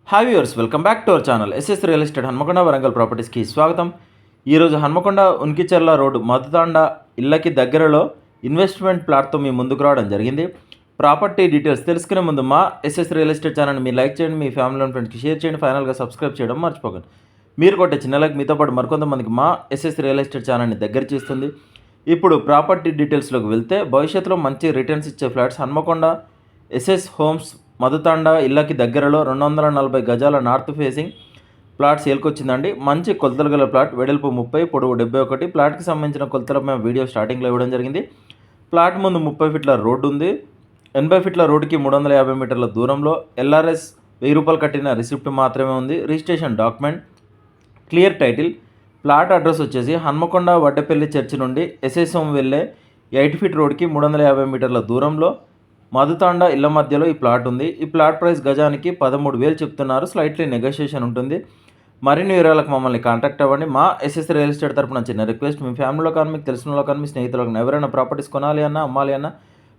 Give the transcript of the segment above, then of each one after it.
Hi viewers, welcome back to our channel SS real estate Hanamkonda Warangal ప్రాపర్టీస్కి స్వాగతం. ఈరోజు Hanamkonda ఉన్కిచెర్ల road మధుతాండ ఇళ్ళకి దగ్గరలో ఇన్వెస్ట్మెంట్ ప్లాట్తో మీ ముందుకు రావడం జరిగింది. ప్రాపర్టీ డీటెయిల్స్ తెలుసుకునే ముందు మా ఎస్ఎస్ రియల్ ఎస్టేట్ ఛానల్ని మీరు లైక్ చేయండి, మీ ఫ్యామిలీ అండ్ ఫ్రెండ్స్కి షేర్ చేయండి, ఫైనల్గా సబ్స్క్రైబ్ చేయడం మర్చిపోకండి. మీరు కొట్టే చిన్న లైక్ మీతో పాటు మరికొంతమందికి మా ఎస్ఎస్ రియల్ ఎస్టేట్ ఛానల్ని దగ్గర చేస్తుంది. ఇప్పుడు ప్రాపర్టీ డీటెయిల్స్లోకి వెళ్తే, భవిష్యత్తులో మంచి రిటర్న్స్ ఇచ్చే ఫ్లాట్స్ హన్మకొండ ఎస్ఎస్ హోమ్స్ మధుతాండ ఇళ్ళకి దగ్గరలో 240 గజాల నార్త్ ఫేసింగ్ ప్లాట్ సేల్కొచ్చిందండి. మంచి కొలతలు గల ప్లాట్, వెడల్పు 30, పొడవు 71. ప్లాట్కి సంబంధించిన కొలతల మేము వీడియో స్టార్టింగ్లో ఇవ్వడం జరిగింది. ప్లాట్ ముందు 30 ఫీట్ల రోడ్డు ఉంది. 80 ఫీట్ల రోడ్డుకి 350 మీటర్ల దూరంలో ఎల్ఆర్ఎస్ 1000 రూపాయలు కట్టిన రిసిప్ట్ మాత్రమే ఉంది. Registration document, clear title. Plot address వచ్చేసి హన్మకొండ వడ్డపల్లి చర్చి నుండి ఎస్ఎస్ హోమ్ వెళ్ళే 8 ఫీట్ రోడ్కి 350 మీటర్ల దూరంలో మధుతాండ ఇళ్ల మధ్యలో ఈ ప్లాట్ ఉంది. ఈ ప్లాట్ ప్రైస్ గజానికి 13,000 చెప్తున్నారు. స్లైట్లీ నెగోషియేషన్ ఉంటుంది. మరిన్ని వివరాలకు మమ్మల్ని కాంటాక్ట్ అవ్వండి. మా ఎస్ఎస్ రియల్ ఎస్టేట్ తరపున చిన్న రిక్వెస్ట్, మీ ఫ్యామిలీలో కానీ మీకు తెలిసిన కానీ మీ స్నేహితులకు ఎవరైనా ప్రాపర్టీస్ కొనాలి అన్నా అమ్మాలి అన్నా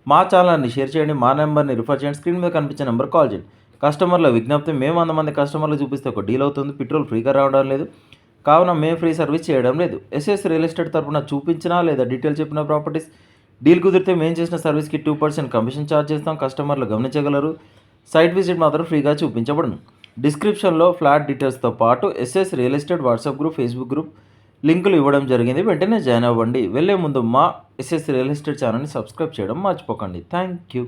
మా ఛానల్ని షేర్ చేయండి, మా నెంబర్ని రిఫర్ చేయండి, స్క్రీన్ మీద కనిపించే నెంబర్ కాల్ చేయండి. కస్టమర్ల విజ్ఞప్తి, మేము 100 మంది కస్టమర్లు చూపిస్తే ఒక డీల్ అవుతుంది. పెట్రోల్ ఫ్రీగా రావడం లేదు, కావున మేము ఫ్రీ సర్వీస్ చేయడం లేదు. ఎస్ఎస్ రియల్ ఎస్టేట్ తరపున చూపించినా లేదా డీటెయిల్ చెప్పిన ప్రాపర్టీస్ డీల్ కుదిరితే మేము చేసిన సర్వీస్కి 2% కమిషన్ ఛార్జ్ చేస్తాం. కస్టమర్లు గమనించగలరు. సైట్ విజిట్ మాత్రం ఫ్రీగా చూపించబడును. డిస్క్రిప్షన్లో ఫ్లాట్ డీటెయిల్స్తో పాటు SS real estate WhatsApp group, Facebook group లింకులు ఇవ్వడం జరిగింది. వెంటనే జాయిన్ అవ్వండి. వెళ్ళే ముందు మా ఎస్ఎస్ రియల్ ఎస్టేట్ ఛానల్ని సబ్స్క్రైబ్ చేయడం మర్చిపోకండి. Thank you.